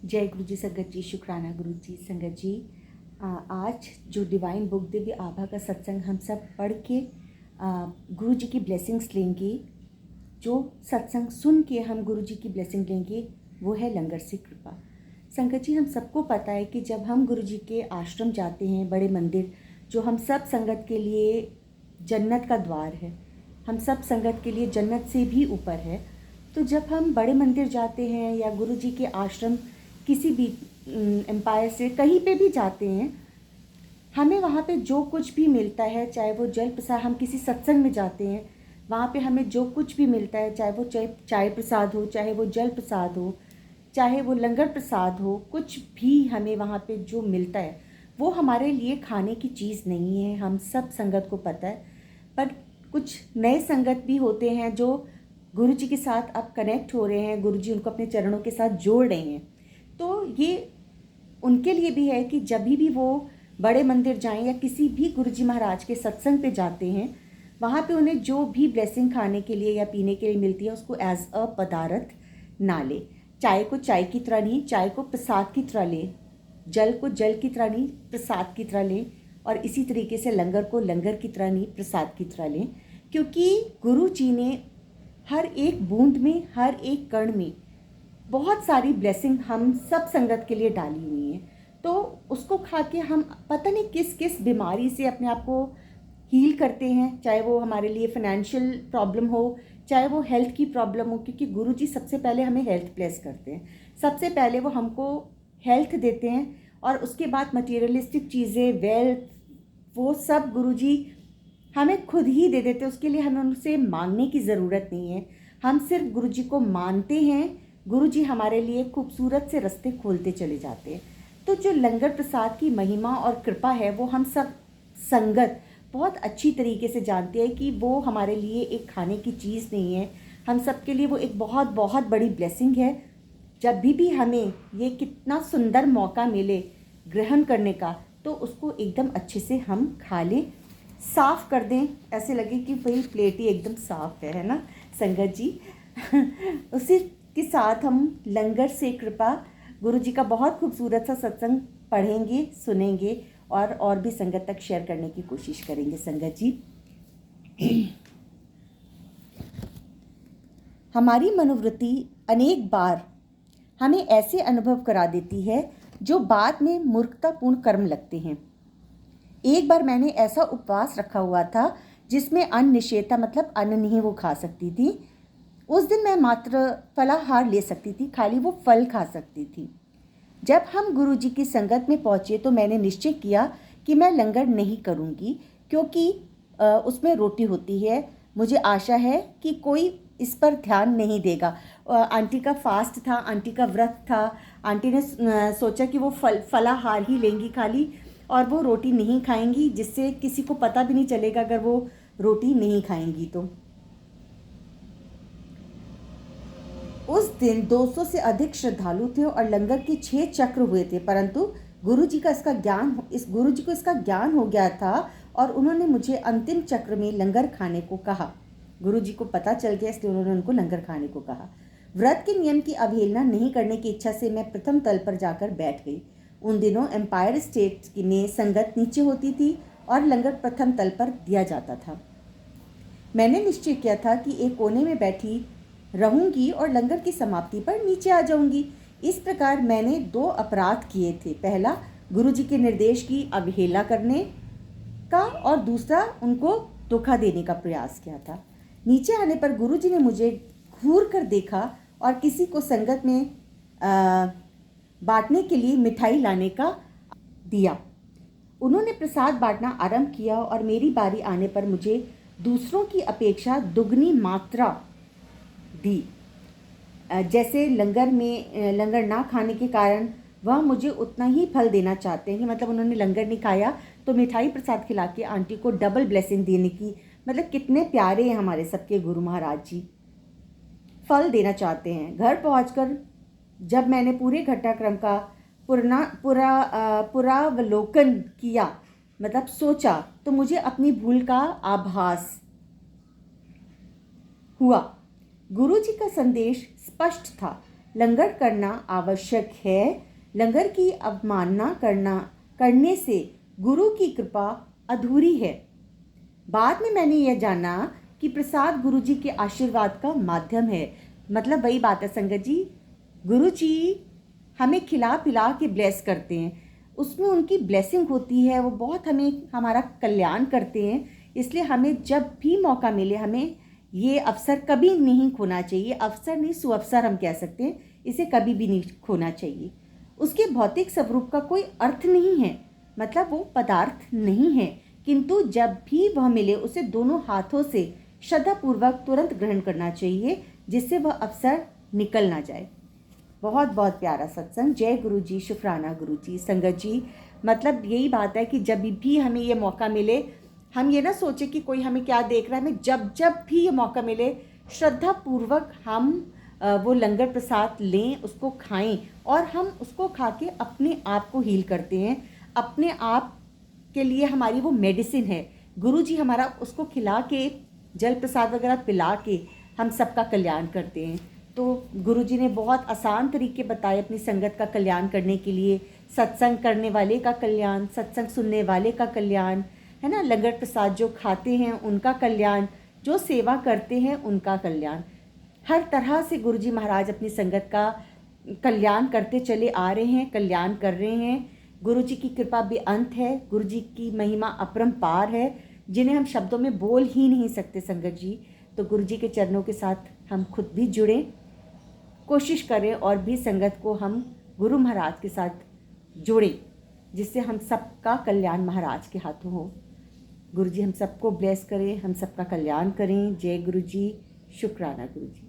जय गुरु जी संगत जी, शुक्राना गुरु जी संगत जी। आज जो डिवाइन बुक दिव्य आभा का सत्संग हम सब पढ़ के गुरु जी की ब्लेसिंग्स लेंगे। जो सत्संग सुन के हम गुरु जी की ब्लेसिंग लेंगे वो है लंगर से कृपा। संगत जी, हम सबको पता है कि जब हम गुरु जी के आश्रम जाते हैं, बड़े मंदिर जो हम सब संगत के लिए जन्नत का द्वार है, हम सब संगत के लिए जन्नत से भी ऊपर है। तो जब हम बड़े मंदिर जाते हैं या गुरु जी के आश्रम किसी भी एम्पायर से कहीं पे भी जाते हैं, हमें वहाँ पे जो कुछ भी मिलता है, चाहे वो जल प्रसाद, हम किसी सत्संग में जाते हैं वहाँ पे हमें जो कुछ भी मिलता है, चाहे वो चाय प्रसाद हो, चाहे वो जल प्रसाद हो, चाहे वो लंगर प्रसाद हो, कुछ भी हमें वहाँ पे जो मिलता है वो हमारे लिए खाने की चीज़ नहीं है। हम सब संगत को पता है। पर कुछ नए संगत भी होते हैं जो गुरु जी के साथ अब कनेक्ट हो रहे हैं, गुरु जी उनको अपने चरणों के साथ जोड़ रहे हैं। तो ये उनके लिए भी है कि जब भी वो बड़े मंदिर जाएं या किसी भी गुरु जी महाराज के सत्संग पे जाते हैं, वहाँ पे उन्हें जो भी ब्लेसिंग खाने के लिए या पीने के लिए मिलती है उसको एज अ पदार्थ ना ले। चाय को चाय की तरह नहीं, चाय को प्रसाद की तरह ले, जल को जल की तरह नहीं, प्रसाद की तरह लें, और इसी तरीके से लंगर को लंगर की तरह नहीं, प्रसाद की तरह लें। क्योंकि गुरु जी ने हर एक बूंद में, हर एक कण में बहुत सारी ब्लेसिंग हम सब संगत के लिए डाली हुई हैं। तो उसको खा के हम पता नहीं किस किस बीमारी से अपने आप को हील करते हैं, चाहे वो हमारे लिए फाइनेंशियल प्रॉब्लम हो, चाहे वो हेल्थ की प्रॉब्लम हो। क्योंकि गुरु जी सबसे पहले हमें हेल्थ ब्लेस करते हैं, सबसे पहले वो हमको हेल्थ देते हैं, और उसके बाद मटीरियलिस्टिक चीज़ें, वेल्थ, वो सब गुरु जी हमें खुद ही दे देते हैं। उसके लिए हमें उनसे मांगने की ज़रूरत नहीं है, हम सिर्फ गुरु जी को मानते हैं। गुरु जी हमारे लिए खूबसूरत से रास्ते खोलते चले जाते हैं। तो जो लंगर प्रसाद की महिमा और कृपा है वो हम सब संगत बहुत अच्छी तरीके से जानते हैं कि वो हमारे लिए एक खाने की चीज़ नहीं है, हम सब के लिए वो एक बहुत बहुत बड़ी ब्लेसिंग है। जब भी हमें ये कितना सुंदर मौका मिले ग्रहण करने का, तो उसको एकदम अच्छे से हम खा लें, साफ़ कर दें, ऐसे लगे कि भाई प्लेट ही एकदम साफ़ है ना संगत जी। उसी के साथ हम लंगर से कृपा गुरु जी का बहुत खूबसूरत सा सत्संग पढ़ेंगे, सुनेंगे, और भी संगत तक शेयर करने की कोशिश करेंगे संगत जी। हमारी मनोवृत्ति अनेक बार हमें ऐसे अनुभव करा देती है जो बाद में मूर्खतापूर्ण कर्म लगते हैं। एक बार मैंने ऐसा उपवास रखा हुआ था जिसमें अन्न निषेध था, मतलब अन्न नहीं वो खा सकती थी। उस दिन मैं मात्र फलाहार ले सकती थी, खाली वो फल खा सकती थी। जब हम गुरु जी की संगत में पहुँचे तो मैंने निश्चय किया कि मैं लंगर नहीं करूँगी, क्योंकि उसमें रोटी होती है। मुझे आशा है कि कोई इस पर ध्यान नहीं देगा। आंटी का फास्ट था, आंटी का व्रत था, आंटी ने सोचा कि वो फलाहार ही लेंगी खाली, और वो रोटी नहीं खाएंगी, जिससे किसी को पता भी नहीं चलेगा अगर वो रोटी नहीं खाएंगी तो। उस दिन 200 से अधिक श्रद्धालु थे और लंगर के 6 चक्र हुए थे, परंतु गुरु जी को इसका ज्ञान हो गया था और उन्होंने मुझे अंतिम चक्र में लंगर खाने को कहा। गुरु जी को पता चल गया, इसलिए उन्होंने उनको लंगर खाने को कहा। व्रत के नियम की अवहेलना नहीं करने की इच्छा से मैं प्रथम तल पर जाकर बैठ गई। उन दिनों एम्पायर स्टेट में संगत नीचे होती थी और लंगर प्रथम तल पर दिया जाता था। मैंने निश्चय किया था कि एक कोने में बैठी रहूंगी और लंगर की समाप्ति पर नीचे आ जाऊंगी। इस प्रकार मैंने 2 अपराध किए थे। पहला, गुरु जी के निर्देश की अवहेलना करने का, और दूसरा, उनको धोखा देने का प्रयास किया था। नीचे आने पर गुरु जी ने मुझे घूर कर देखा और किसी को संगत में बांटने के लिए मिठाई लाने का दिया। उन्होंने प्रसाद बांटना आरंभ किया और मेरी बारी आने पर मुझे दूसरों की अपेक्षा दुगनी मात्रा दी। जैसे लंगर ना खाने के कारण वह मुझे उतना ही फल देना चाहते हैं। मतलब उन्होंने लंगर नहीं खाया तो मिठाई प्रसाद खिला के आंटी को डबल ब्लेसिंग देने की, मतलब कितने प्यारे हैं हमारे सबके गुरु महाराज जी, फल देना चाहते हैं। घर पहुंचकर जब मैंने पूरे घटनाक्रम का पुरावलोकन किया, मतलब सोचा, तो मुझे अपनी भूल का आभास हुआ। गुरु जी का संदेश स्पष्ट था लंगर करना आवश्यक है। लंगर की अवमानना करने से गुरु की कृपा अधूरी है। बाद में मैंने यह जाना कि प्रसाद गुरु जी के आशीर्वाद का माध्यम है। मतलब वही बात है संगत जी, गुरु जी हमें खिला पिला के ब्लेस करते हैं, उसमें उनकी ब्लेसिंग होती है, वो बहुत हमारा कल्याण करते हैं। इसलिए हमें जब भी मौका मिले हमें ये अवसर कभी नहीं खोना चाहिए। अवसर नहीं, सुअवसर हम कह सकते हैं, इसे कभी भी नहीं खोना चाहिए। उसके भौतिक स्वरूप का कोई अर्थ नहीं है, मतलब वो पदार्थ नहीं है, किंतु जब भी वह मिले उसे दोनों हाथों से श्रद्धापूर्वक तुरंत ग्रहण करना चाहिए, जिससे वह अवसर निकल ना जाए। बहुत बहुत प्यारा सत्संग। जय गुरु जी, शुक्राना गुरु जी। संगत जी, मतलब यही बात है कि जब भी हमें ये मौका मिले, हम ये ना सोचे कि कोई हमें क्या देख रहा है, हमें जब जब भी ये मौका मिले श्रद्धापूर्वक हम वो लंगर प्रसाद लें, उसको खाएं, और हम उसको खा के अपने आप को हील करते हैं। अपने आप के लिए हमारी वो मेडिसिन है। गुरु जी हमारा उसको खिला के, जल प्रसाद वगैरह पिला के हम सबका कल्याण करते हैं। तो गुरु जी ने बहुत आसान तरीके बताए अपनी संगत का कल्याण करने के लिए। सत्संग करने वाले का कल्याण, सत्संग सुनने वाले का कल्याण, है ना, लंगर प्रसाद जो खाते हैं उनका कल्याण, जो सेवा करते हैं उनका कल्याण। हर तरह से गुरु जी महाराज अपनी संगत का कल्याण करते चले आ रहे हैं, कल्याण कर रहे हैं। गुरु जी की कृपा भी अंत है, गुरु जी की महिमा अपरंपार है, जिन्हें हम शब्दों में बोल ही नहीं सकते संगत जी। तो गुरु जी के चरणों के साथ हम खुद भी जुड़ें, कोशिश करें और भी संगत को हम गुरु महाराज के साथ जोड़ें, जिससे हम सबका कल्याण महाराज के हाथों हो। गुरु जी हम सबको ब्लेस करें, हम सबका कल्याण करें। जय गुरु जी, शुक्राना गुरु जी।